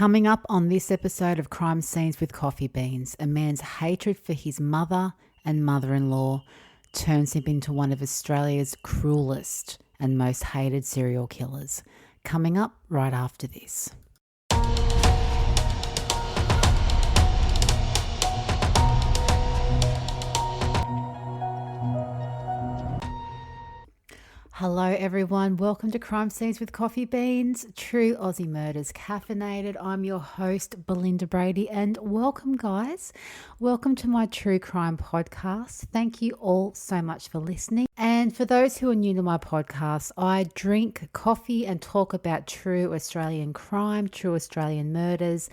Coming up on this episode of Crime Scenes with Coffee Beans, a man's hatred for his mother and mother-in-law turns him into one of Australia's cruelest and most hated serial killers. Coming up right after this. Hello everyone, welcome to Crime Scenes with Coffee Beans, True Aussie Murders Caffeinated. I'm your host, Belinda Brady, and welcome guys. Welcome to my true crime podcast. Thank you all so much for listening. And for those who are new to my podcast, I drink coffee and talk about true Australian crime, true Australian murders,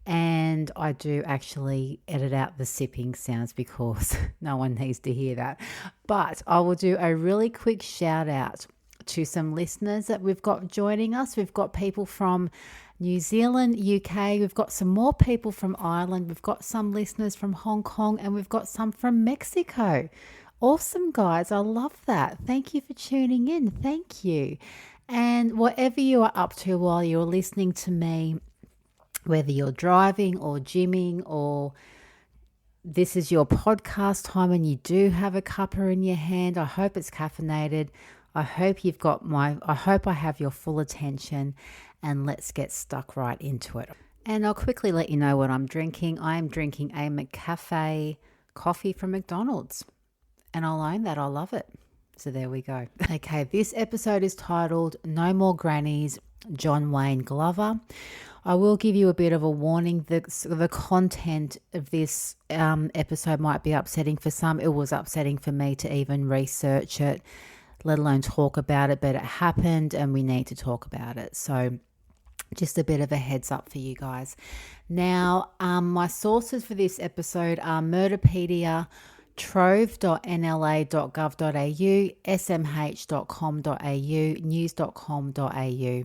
and I do actually edit out the sipping sounds because no one needs to hear that. But I will do a really quick shout out to some listeners that we've got joining us. We've got people from New Zealand, UK. We've got some more people from Ireland. We've got some listeners from Hong Kong, and we've got some from Mexico. Awesome, guys. I love that. Thank you for tuning in. Thank you. And whatever you are up to while you're listening to me, whether you're driving or gymming or this is your podcast time and you do have a cuppa in your hand, I hope it's caffeinated. I hope I have your full attention, and let's get stuck right into it. And I'll quickly let you know what I'm drinking. I am drinking a McCafe coffee from McDonald's, and I'll own that. I love it. So there we go. Okay, this episode is titled No More Grannies, John Wayne Glover. I will give you a bit of a warning. The content of this episode might be upsetting for some. It was upsetting for me to even research it, let alone talk about it, but it happened and we need to talk about it. So just a bit of a heads up for you guys. Now, my sources for this episode are Murderpedia, trove.nla.gov.au, smh.com.au, news.com.au.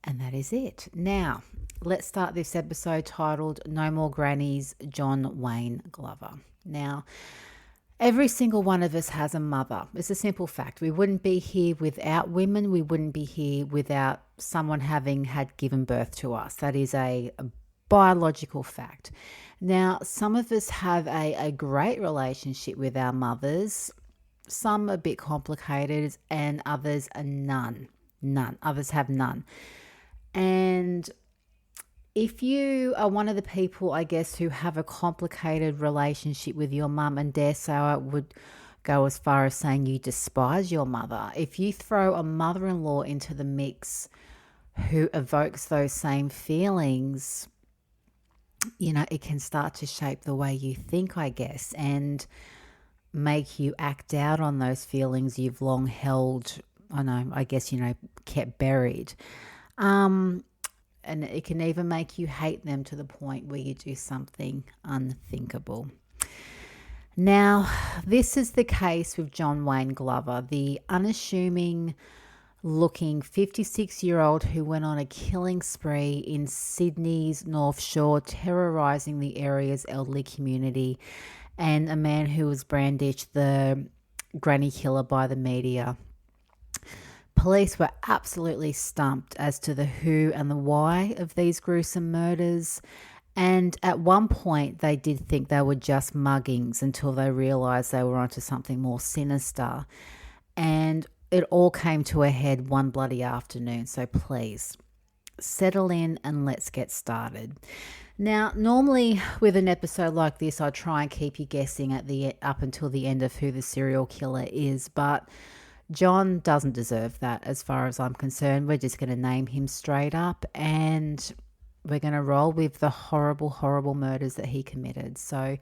And that is it. Now, let's start this episode titled No More Grannies, John Wayne Glover. Now, every single one of us has a mother. It's a simple fact. We wouldn't be here without women. We wouldn't be here without someone having had given birth to us. That is a biological fact. Now, some of us have a great relationship with our mothers. Some a bit complicated, and others are none. Others have none. And if you are one of the people, I guess, who have a complicated relationship with your mum, and dare say I would go as far as saying you despise your mother, if you throw a mother-in-law into the mix who evokes those same feelings, you know, it can start to shape the way you think, I guess, and make you act out on those feelings you've long held, kept buried. And it can even make you hate them to the point where you do something unthinkable. Now, this is the case with John Wayne Glover, the unassuming looking 56-year-old who went on a killing spree in Sydney's North Shore, terrorizing the area's elderly community, and a man who was brandished the granny killer by the media. Police were absolutely stumped as to the who and the why of these gruesome murders, and at one point they did think they were just muggings until they realised they were onto something more sinister, and it all came to a head one bloody afternoon. So please, settle in and let's get started. Now, normally with an episode like this, I try and keep you guessing up until the end of who the serial killer is, but John doesn't deserve that as far as I'm concerned. We're just going to name him straight up, and we're going to roll with the horrible, horrible murders that he committed. So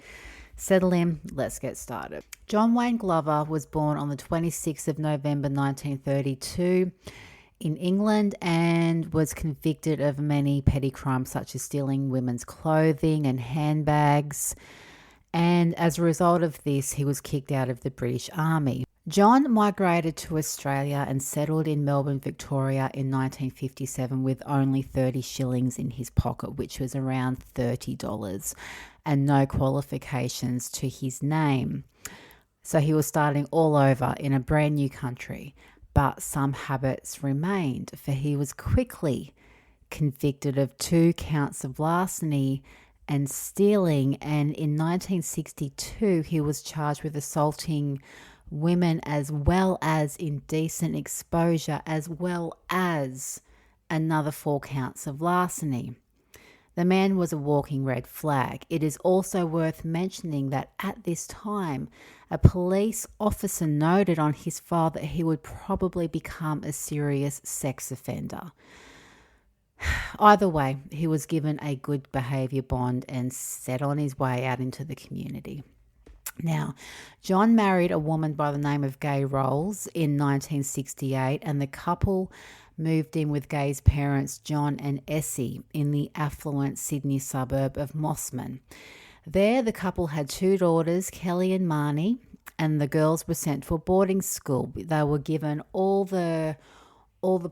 settle in, let's get started. John Wayne Glover was born on the 26th of November 1932 in England and was convicted of many petty crimes such as stealing women's clothing and handbags. And as a result of this, he was kicked out of the British Army. John migrated to Australia and settled in Melbourne, Victoria in 1957 with only 30 shillings in his pocket, which was around $30, and no qualifications to his name. So he was starting all over in a brand new country, but some habits remained, for he was quickly convicted of 2 counts of larceny and stealing, and in 1962 he was charged with assaulting women as well as indecent exposure, as well as another 4 counts of larceny. The man was a walking red flag. It is also worth mentioning that at this time, a police officer noted on his file that he would probably become a serious sex offender. Either way, he was given a good behaviour bond and set on his way out into the community. Now, John married a woman by the name of Gay Rolls in 1968, and the couple moved in with Gay's parents, John and Essie, in the affluent Sydney suburb of Mosman. There, the couple had 2 daughters, Kelly and Marnie, and the girls were sent to a boarding school. They were given all the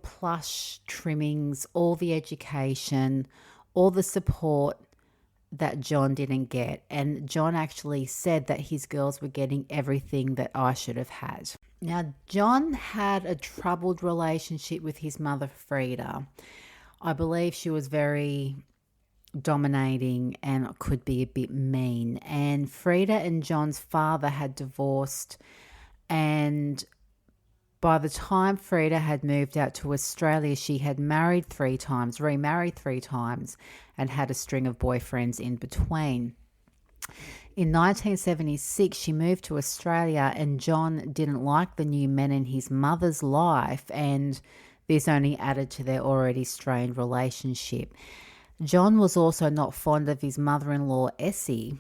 plush trimmings, all the education, all the support that John didn't get. And John actually said that his girls were getting everything that I should have had. Now, John had a troubled relationship with his mother, Frida. I believe she was very dominating and could be a bit mean. And Frida and John's father had divorced, and by the time Frida had moved out to Australia, she had married 3 times, remarried 3 times, and had a string of boyfriends in between. In 1976, she moved to Australia, and John didn't like the new men in his mother's life, and this only added to their already strained relationship. John was also not fond of his mother-in-law, Essie,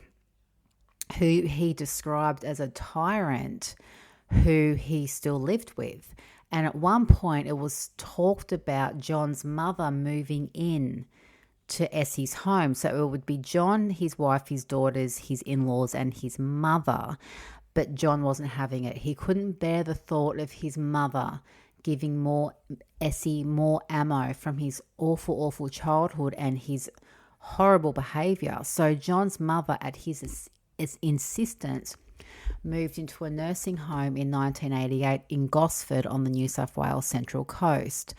who he described as a tyrant who he still lived with. And at one point, it was talked about John's mother moving in to Essie's home. So it would be John, his wife, his daughters, his in-laws, and his mother. But John wasn't having it. He couldn't bear the thought of his mother giving Essie more ammo from his awful childhood and his horrible behaviour. So John's mother, at his insistence, moved into a nursing home in 1988 in Gosford on the New South Wales Central Coast,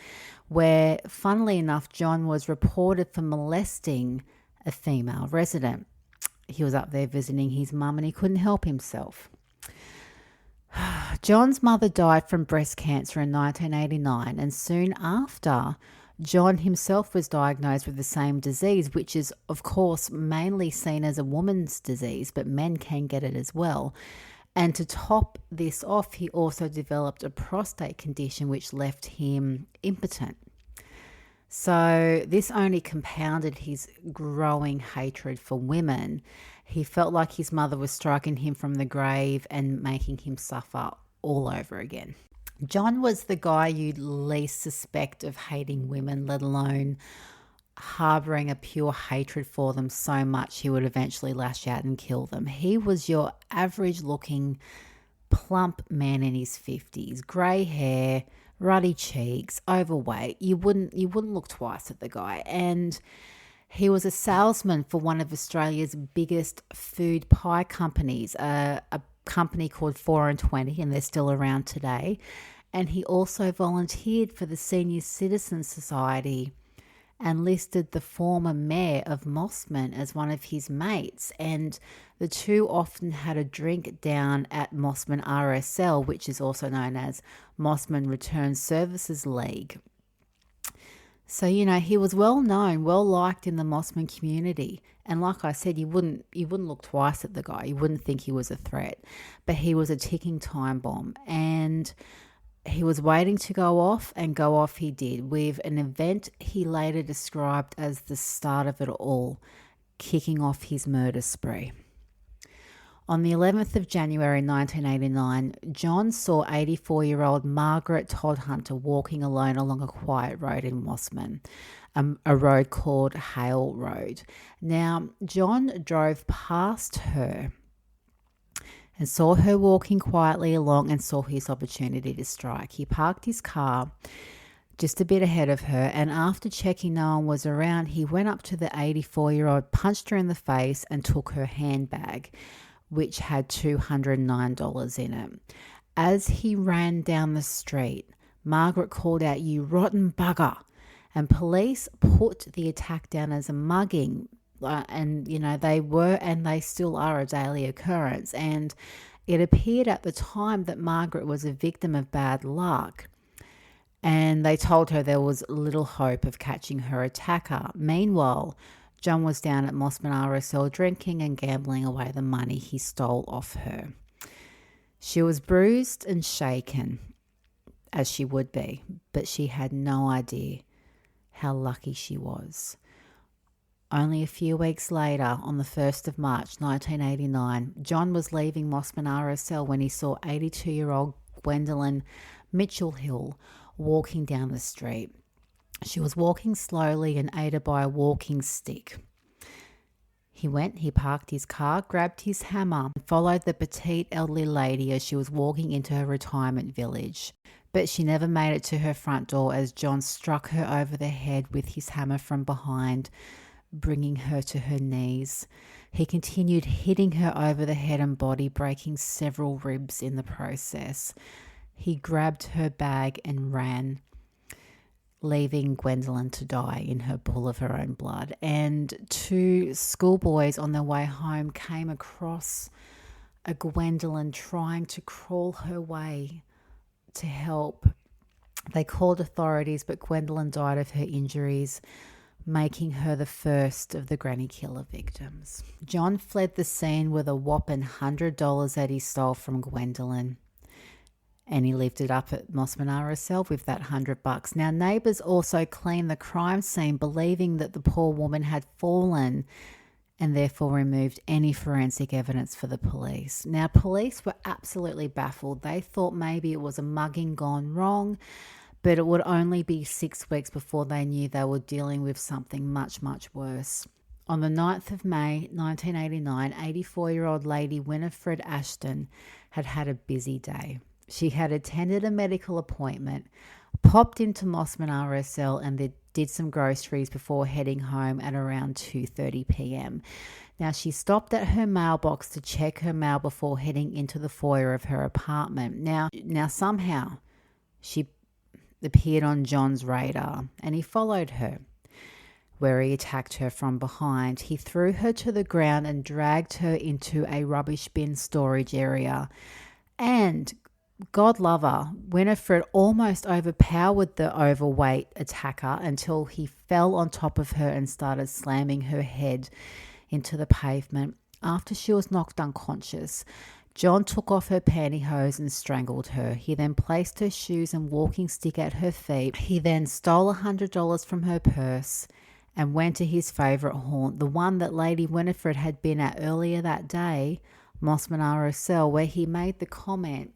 where, funnily enough, John was reported for molesting a female resident. He was up there visiting his mum and he couldn't help himself. John's mother died from breast cancer in 1989, and soon after, John himself was diagnosed with the same disease, which is, of course, mainly seen as a woman's disease, but men can get it as well. And to top this off, he also developed a prostate condition which left him impotent. So this only compounded his growing hatred for women. He felt like his mother was striking him from the grave and making him suffer all over again. John was the guy you'd least suspect of hating women, let alone harboring a pure hatred for them so much he would eventually lash out and kill them. He was your average looking plump man in his 50s, grey hair, ruddy cheeks, overweight. You wouldn't look twice at the guy. And he was a salesman for one of Australia's biggest food pie companies, a company called 4 and 20, and they're still around today. And he also volunteered for the Senior Citizen Society and listed the former mayor of Mosman as one of his mates. And the two often had a drink down at Mosman RSL, which is also known as Mosman Return Services League. So, he was well known, well liked in the Mosman community. And like I said, you wouldn't look twice at the guy. You wouldn't think he was a threat. But he was a ticking time bomb. And he was waiting to go off, and go off he did, with an event he later described as the start of it all, kicking off his murder spree. On the 11th of January 1989, John saw 84-year-old Margaret Todhunter walking alone along a quiet road in Mosman, a road called Hale Road. Now, John drove past her and saw her walking quietly along and saw his opportunity to strike. He parked his car just a bit ahead of her, and after checking no one was around, he went up to the 84-year-old, punched her in the face, and took her handbag, which had $209 in it. As he ran down the street, Margaret called out, "You rotten bugger," And police put the attack down as a mugging. And, they were and they still are a daily occurrence. And it appeared at the time that Margaret was a victim of bad luck. And they told her there was little hope of catching her attacker. Meanwhile, John was down at Mosman RSL drinking and gambling away the money he stole off her. She was bruised and shaken, as she would be, but she had no idea how lucky she was. Only a few weeks later, on the 1st of March 1989, John was leaving Mosman RSL when he saw 82-year-old Gwendolin Mitchellhill walking down the street. She was walking slowly and aided by a walking stick. He parked his car, grabbed his hammer, and followed the petite elderly lady as she was walking into her retirement village. But she never made it to her front door as John struck her over the head with his hammer from behind, bringing her to her knees. He continued hitting her over the head and body, breaking several ribs in the process. He grabbed her bag and ran, leaving Gwendolin to die in her pool of her own blood. And two schoolboys on their way home came across a Gwendolin trying to crawl her way to help. They called authorities, but Gwendolin died of her injuries, making her the first of the granny killer victims. John fled the scene with a whopping $100 that he stole from Gwendolin. And he lived it up at Mosman RSL with that $100. Now, neighbours also cleaned the crime scene, believing that the poor woman had fallen and therefore removed any forensic evidence for the police. Now, police were absolutely baffled. They thought maybe it was a mugging gone wrong, but it would only be 6 weeks before they knew they were dealing with something much, much worse. On the 9th of May 1989, 84-year-old Lady Winifred Ashton had a busy day. She had attended a medical appointment, popped into Mosman RSL and did some groceries before heading home at around 2:30 p.m. Now, she stopped at her mailbox to check her mail before heading into the foyer of her apartment. Now somehow she appeared on John's radar and he followed her, where he attacked her from behind. He threw her to the ground and dragged her into a rubbish bin storage area. And God love her, Winifred almost overpowered the overweight attacker until he fell on top of her and started slamming her head into the pavement. After she was knocked unconscious, John took off her pantyhose and strangled her. He then placed her shoes and walking stick at her feet. He then stole $100 from her purse and went to his favourite haunt, the one that Lady Winifred had been at earlier that day, Mosman RSL, where he made the comment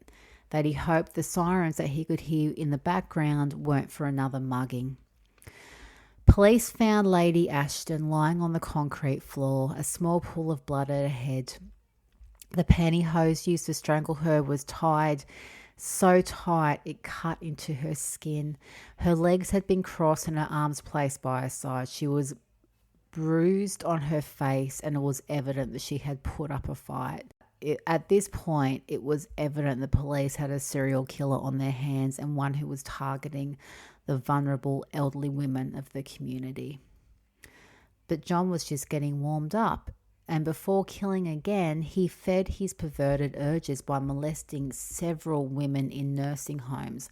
that he hoped the sirens that he could hear in the background weren't for another mugging. Police found Lady Ashton lying on the concrete floor, a small pool of blood at her head. The pantyhose used to strangle her was tied so tight it cut into her skin. Her legs had been crossed and her arms placed by her side. She was bruised on her face and it was evident that she had put up a fight. At this point, it was evident the police had a serial killer on their hands and one who was targeting the vulnerable elderly women of the community. But John was just getting warmed up, and before killing again, he fed his perverted urges by molesting several women in nursing homes,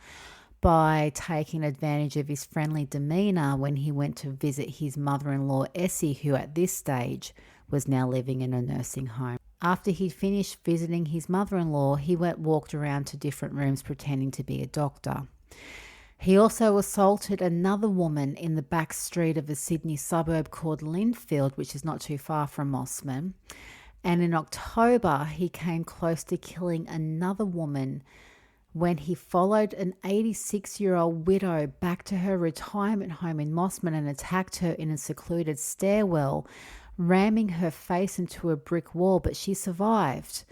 by taking advantage of his friendly demeanour when he went to visit his mother-in-law Essie, who at this stage was now living in a nursing home. After he'd finished visiting his mother-in-law, he walked around to different rooms pretending to be a doctor. He also assaulted another woman in the back street of a Sydney suburb called Lindfield, which is not too far from Mosman. And in October, he came close to killing another woman when he followed an 86-year-old widow back to her retirement home in Mosman and attacked her in a secluded stairwell, ramming her face into a brick wall, but she survived.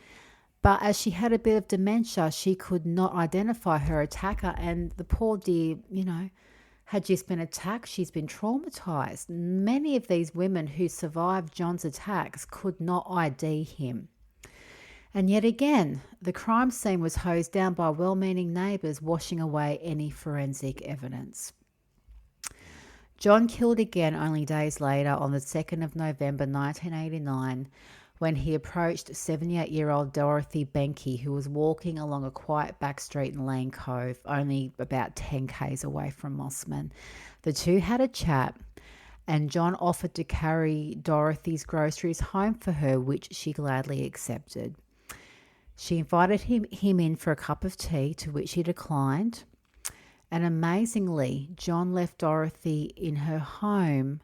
But as she had a bit of dementia, she could not identify her attacker, and the poor dear, had just been attacked. She's been traumatized. Many of these women who survived John's attacks could not ID him. And yet again, the crime scene was hosed down by well-meaning neighbours, washing away any forensic evidence. John killed again only days later on the 2nd of November 1989 when he approached 78-year-old Dorothy Benke, who was walking along a quiet back street in Lane Cove, only about 10 k's away from Mosman. The two had a chat, and John offered to carry Dorothy's groceries home for her, which she gladly accepted. She invited him in for a cup of tea, to which he declined. And amazingly, John left Dorothy in her home,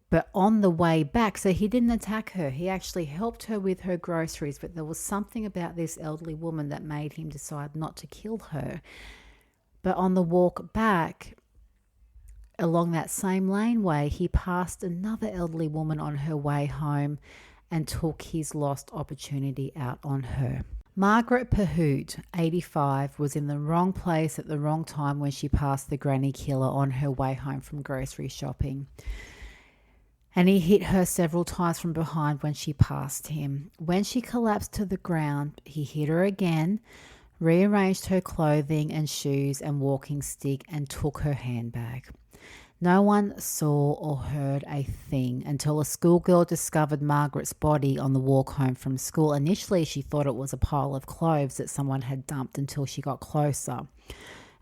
but on the way back, so he didn't attack her. He actually helped her with her groceries, but there was something about this elderly woman that made him decide not to kill her. But on the walk back, along that same laneway, he passed another elderly woman on her way home and took his lost opportunity out on her. Margaret Perhoot, 85, was in the wrong place at the wrong time when she passed the granny killer on her way home from grocery shopping. And he hit her several times from behind when she passed him. When she collapsed to the ground, he hit her again, rearranged her clothing and shoes and walking stick, and took her handbag. No one saw or heard a thing until a schoolgirl discovered Margaret's body on the walk home from school. Initially, she thought it was a pile of clothes that someone had dumped until she got closer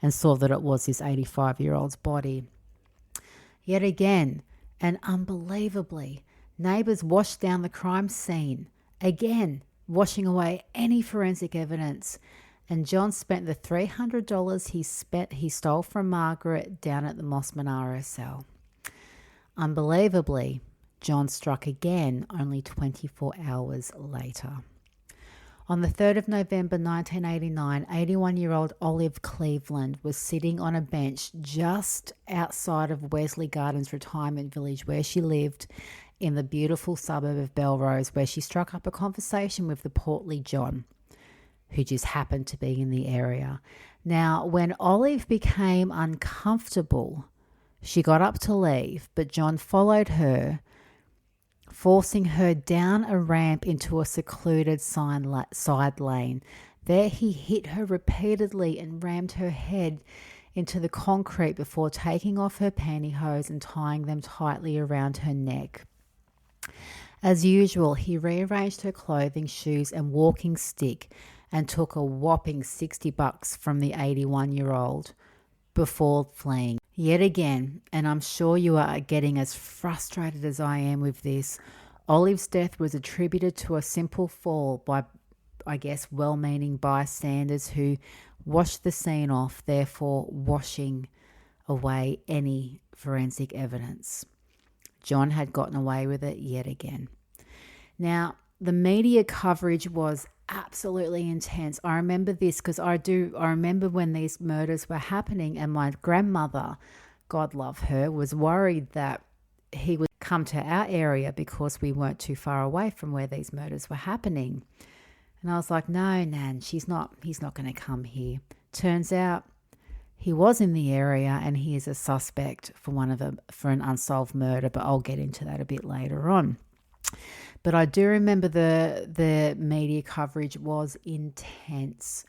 and saw that it was this 85-year-old's body. Yet again, and unbelievably, neighbours washed down the crime scene, again washing away any forensic evidence. And John spent the $300 he stole from Margaret down at the Mosman RSL. Unbelievably, John struck again only 24 hours later. On the 3rd of November 1989, 81-year-old Olive Cleveland was sitting on a bench just outside of Wesley Gardens Retirement Village, where she lived in the beautiful suburb of Belrose, where she struck up a conversation with the portly John, who just happened to be in the area. Now, when Olive became uncomfortable, she got up to leave, but John followed her, forcing her down a ramp into a secluded side lane. There he hit her repeatedly and rammed her head into the concrete before taking off her pantyhose and tying them tightly around her neck. As usual, he rearranged her clothing, shoes and walking stick and took a whopping $60 from the 81-year-old before fleeing. Yet again, and I'm sure you are getting as frustrated as I am with this, Olive's death was attributed to a simple fall by, I guess, well-meaning bystanders who washed the scene off, therefore washing away any forensic evidence. John had gotten away with it yet again. Now, the media coverage was absolutely intense. I remember this because I remember when these murders were happening, and my grandmother, God love her, was worried that he would come to our area because we weren't too far away from where these murders were happening. And I was like, no, Nan, he's not going to come here. Turns out he was in the area and he is a suspect for an unsolved murder, but I'll get into that a bit later on. But I do remember the media coverage was intense.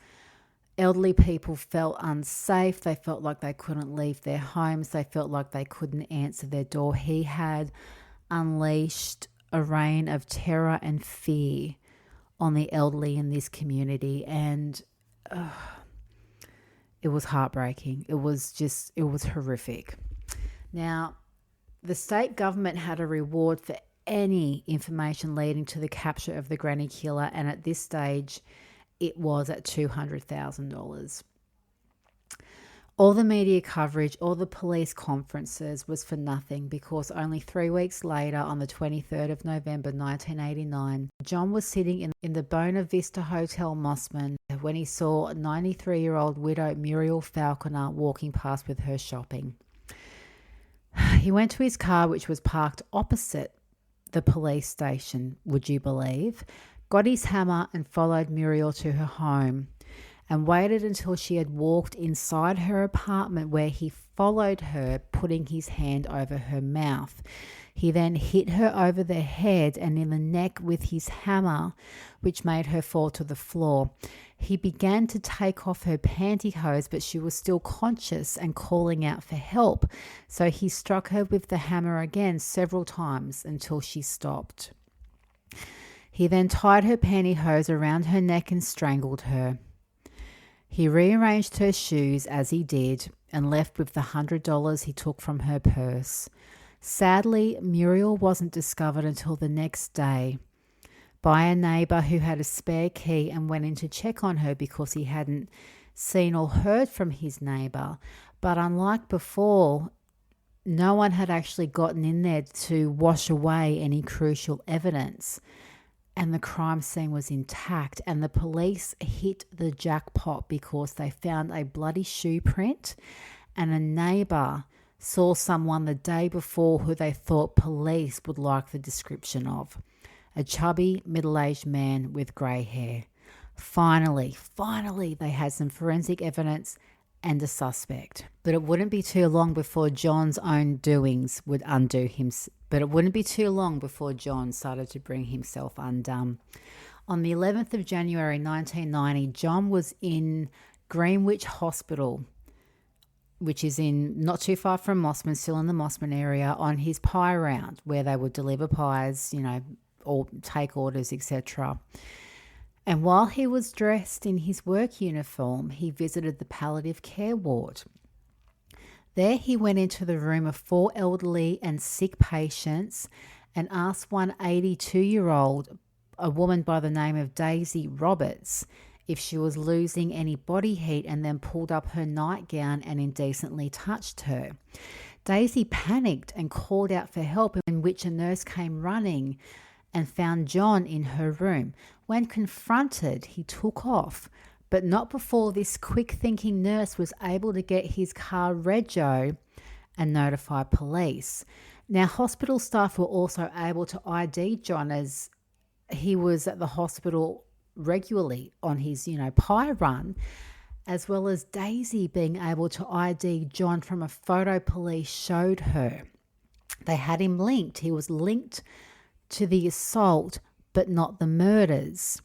Elderly people felt unsafe. They felt like they couldn't leave their homes. They felt like they couldn't answer their door. He had unleashed a reign of terror and fear on the elderly in this community, and it was heartbreaking. It was horrific. Now, the state government had a reward for any information leading to the capture of the granny killer, and at this stage it was at $200,000. All the media coverage, all the police conferences was for nothing, because only 3 weeks later, on the 23rd of November 1989, John was sitting in the Bona Vista Hotel Mosman when he saw 93-year-old widow Muriel Falconer walking past with her shopping. He went to his car, which was parked opposite the police station, would you believe, got his hammer and followed Muriel to her home. and waited until she had walked inside her apartment, where he followed her, putting his hand over her mouth. He then hit her over the head and in the neck with his hammer, which made her fall to the floor. He began to take off her pantyhose, but she was still conscious and calling out for help. So he struck her with the hammer again several times until she stopped. He then tied her pantyhose around her neck and strangled her. He rearranged her shoes as he did and left with the $100 he took from her purse. Sadly, Muriel wasn't discovered until the next day by a neighbour who had a spare key and went in to check on her because he hadn't seen or heard from his neighbour. But unlike before, no one had actually gotten in there to wash away any crucial evidence, and the crime scene was intact, and the police hit the jackpot because they found a bloody shoe print, and a neighbour saw someone the day before who they thought police would like the description of. A chubby, middle-aged man with grey hair. Finally, they had some forensic evidence and a suspect. But it wouldn't be too long before John's own doings would undo him. But it wouldn't be too long before John started to bring himself undone. On the 11th of January 1990, John was in Greenwich Hospital, which is in not too far from Mosman, still in the Mosman area, on his pie round where they would deliver pies, or take orders, etc. And while he was dressed in his work uniform, he visited the palliative care ward. There he went into the room of 4 elderly and sick patients and asked one 82-year-old, a woman by the name of Daisy Roberts, if she was losing any body heat, and then pulled up her nightgown and indecently touched her. Daisy panicked and called out for help, in which a nurse came running and found John in her room. When confronted, he took off, but not before this quick-thinking nurse was able to get his car rego and notify police. Now, hospital staff were also able to ID John, as he was at the hospital regularly on his, pie run, as well as Daisy being able to ID John from a photo police showed her. They had him linked. He was linked to the assault, but not the murders.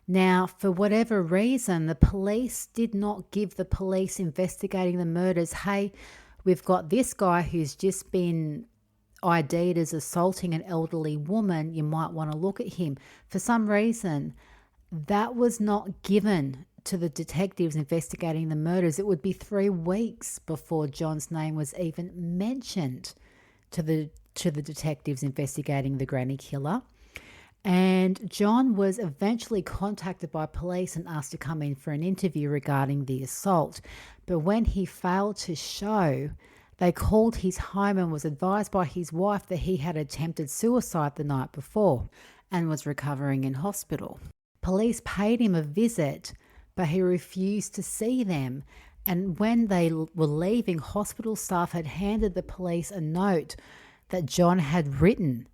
Now, for whatever reason, the police did not give the police investigating the murders, hey, we've got this guy who's just been ID'd as assaulting an elderly woman, you might want to look at him. For some reason, that was not given to the detectives investigating the murders. It would be 3 weeks before John's name was even mentioned to the detectives investigating the granny killer. And John was eventually contacted by police and asked to come in for an interview regarding the assault. But when he failed to show, they called his home and was advised by his wife that he had attempted suicide the night before and was recovering in hospital. Police paid him a visit, but he refused to see them. And when they were leaving, hospital staff had handed the police a note that John had written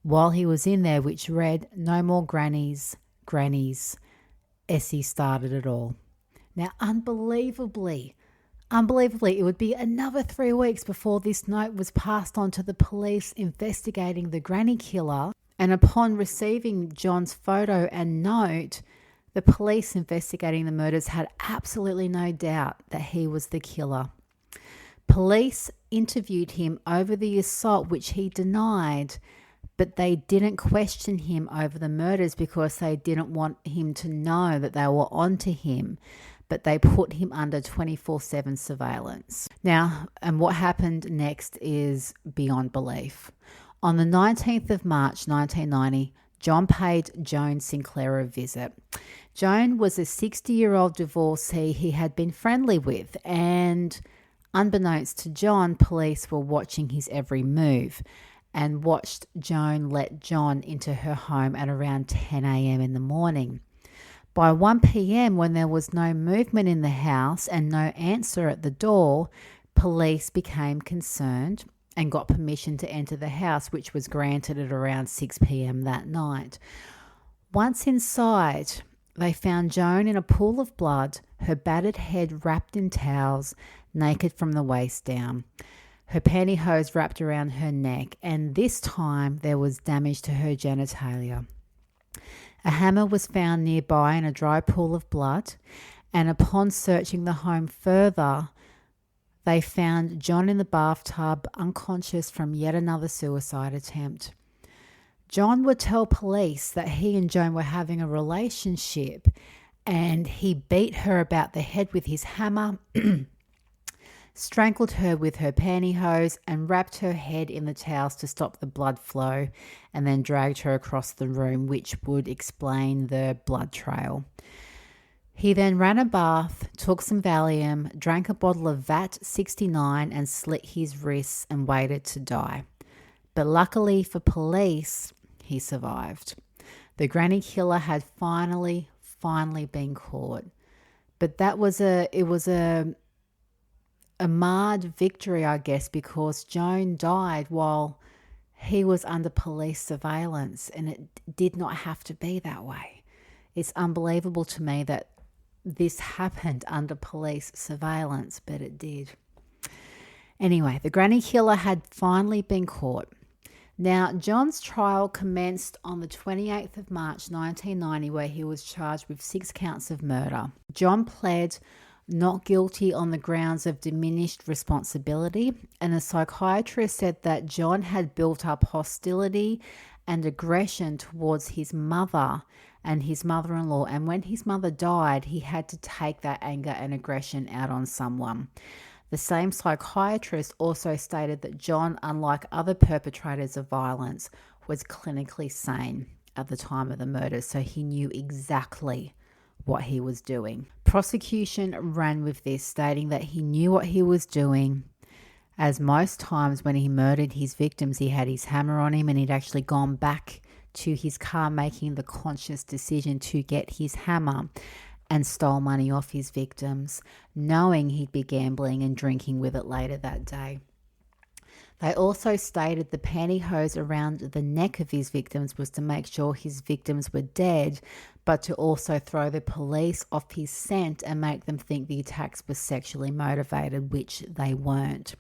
while he was in there, which read, "No more grannies, grannies. Essie started it all." Now, unbelievably, it would be another 3 weeks before this note was passed on to the police investigating the granny killer. And upon receiving John's photo and note, the police investigating the murders had absolutely no doubt that he was the killer. Police interviewed him over the assault, which he denied, but they didn't question him over the murders because they didn't want him to know that they were onto him, but they put him under 24/7 surveillance. Now, and what happened next is beyond belief. On the 19th of March 1990, John paid Joan Sinclair a visit. Joan was a 60-year-old divorcee he had been friendly with, and unbeknownst to John, police were watching his every move and watched Joan let John into her home at around 10 a.m. in the morning. By 1 p.m., when there was no movement in the house and no answer at the door, police became concerned and got permission to enter the house, which was granted at around 6 p.m. that night. Once inside, they found Joan in a pool of blood her battered head wrapped in towels, naked from the waist down, her pantyhose wrapped around her neck, and this time there was damage to her genitalia. A hammer was found nearby in a dry pool of blood, and upon searching the home further, they found John in the bathtub, unconscious from yet another suicide attempt. John would tell police that he and Joan were having a relationship, and he beat her about the head with his hammer, strangled her with her pantyhose, and wrapped her head in the towels to stop the blood flow, and then dragged her across the room, which would explain the blood trail. He then ran a bath, took some Valium, drank a bottle of VAT 69 and slit his wrists and waited to die. But luckily for police, he survived. The granny killer had finally been caught. But it was a marred victory, I guess, because Joan died while he was under police surveillance, and it did not have to be that way. It's unbelievable to me that this happened under police surveillance, but it did. Anyway, the granny killer had finally been caught. Now, John's trial commenced on the 28th of March 1990, where he was charged with 6 counts of murder. John pled not guilty on the grounds of diminished responsibility, and a psychiatrist said that John had built up hostility and aggression towards his mother and his mother-in-law, and when his mother died, he had to take that anger and aggression out on someone. The same psychiatrist also stated that John, unlike other perpetrators of violence, was clinically sane at the time of the murder, so he knew exactly what he was doing. Prosecution ran with this, stating that he knew what he was doing, as most times when he murdered his victims, he had his hammer on him and he'd actually gone back to his car making the conscious decision to get his hammer, and stole money off his victims, knowing he'd be gambling and drinking with it later that day. They also stated the pantyhose around the neck of his victims was to make sure his victims were dead, but to also throw the police off his scent and make them think the attacks were sexually motivated, which they weren't.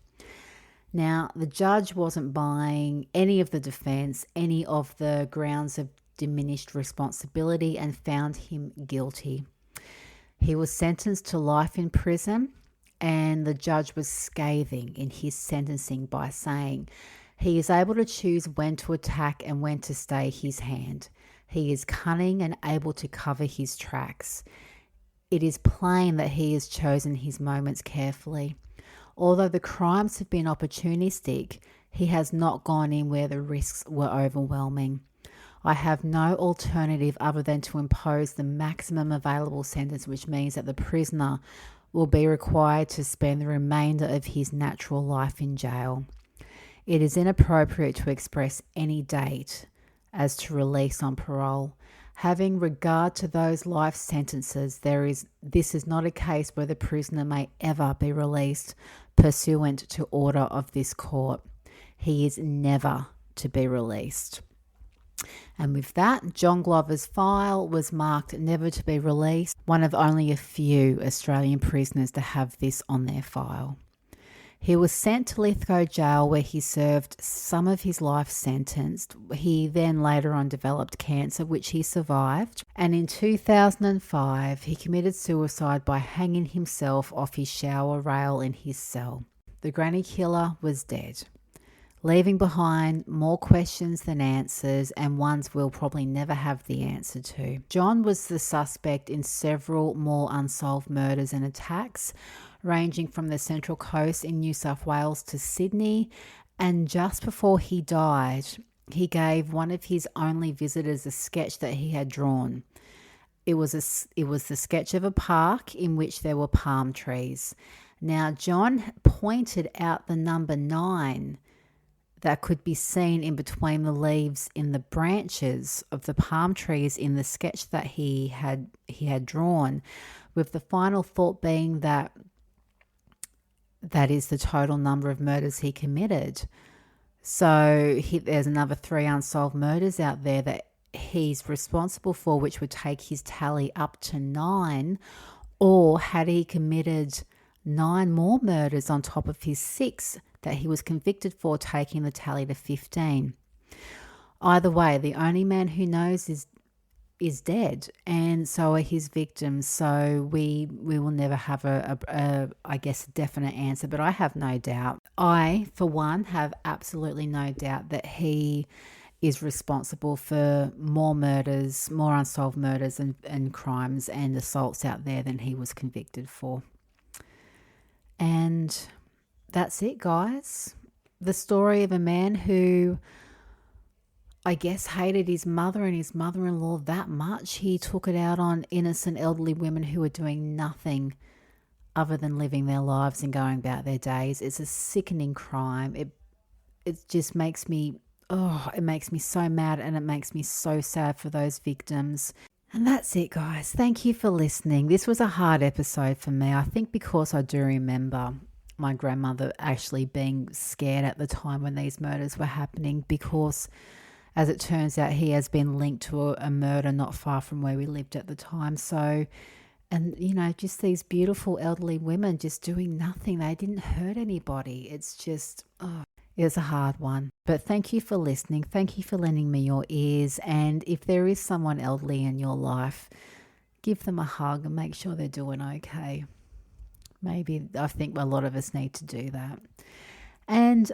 Now, the judge wasn't buying any of the defense, any of the grounds of diminished responsibility, and found him guilty. He was sentenced to life in prison, and the judge was scathing in his sentencing by saying, he is able to choose when to attack and when to stay his hand. He is cunning and able to cover his tracks. It is plain that he has chosen his moments carefully. Although the crimes have been opportunistic, he has not gone in where the risks were overwhelming. I have no alternative other than to impose the maximum available sentence, which means that the prisoner will be required to spend the remainder of his natural life in jail. It is inappropriate to express any date as to release on parole. Having regard to those life sentences, this is not a case where the prisoner may ever be released pursuant to order of this court. He is never to be released. And with that, John Glover's file was marked never to be released, one of only a few Australian prisoners to have this on their file. He was sent to Lithgow Jail, where he served some of his life sentence. He then later on developed cancer, which he survived. And in 2005, he committed suicide by hanging himself off his shower rail in his cell. The granny killer was dead, leaving behind more questions than answers, and ones we'll probably never have the answer to. John was the suspect in several more unsolved murders and attacks, ranging from the Central Coast in New South Wales to Sydney, and just before he died, he gave one of his only visitors a sketch that he had drawn. It was the sketch of a park in which there were palm trees. Now, John pointed out the number 9 that could be seen in between the leaves in the branches of the palm trees in the sketch that he had drawn, with the final thought being that is the total number of murders he committed. So there's another 3 unsolved murders out there that he's responsible for, which would take his tally up to 9, Or had he committed 9 more murders on top of his 6 that he was convicted for, taking the tally to 15? Either way, the only man who knows is dead, and so are his victims. So we will never have I guess, a definite answer, but I have no doubt. I, for one, have absolutely no doubt that he is responsible for more murders, more unsolved murders and crimes and assaults out there than he was convicted for. And that's it, guys. The story of a man who, I guess, hated his mother and his mother-in-law that much, he took it out on innocent elderly women who were doing nothing other than living their lives and going about their days. It's a sickening crime. It just makes me, it makes me so mad, and it makes me so sad for those victims. And that's it, guys. Thank you for listening. This was a hard episode for me. I think because I do remember my grandmother actually being scared at the time when these murders were happening, because as it turns out, he has been linked to a murder not far from where we lived at the time. So, and just these beautiful elderly women just doing nothing. They didn't hurt anybody. It's just, it was a hard one. But thank you for listening. Thank you for lending me your ears. And if there is someone elderly in your life, give them a hug and make sure they're doing okay. Maybe I think a lot of us need to do that. And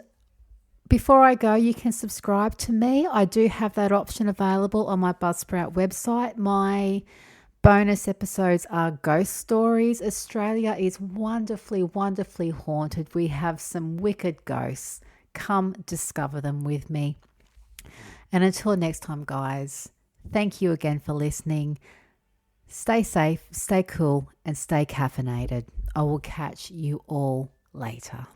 before I go, you can subscribe to me. I do have that option available on my Buzzsprout website. My bonus episodes are ghost stories. Australia is wonderfully, wonderfully haunted. We have some wicked ghosts. Come discover them with me. And until next time, guys, thank you again for listening. Stay safe, stay cool, and stay caffeinated. I will catch you all later.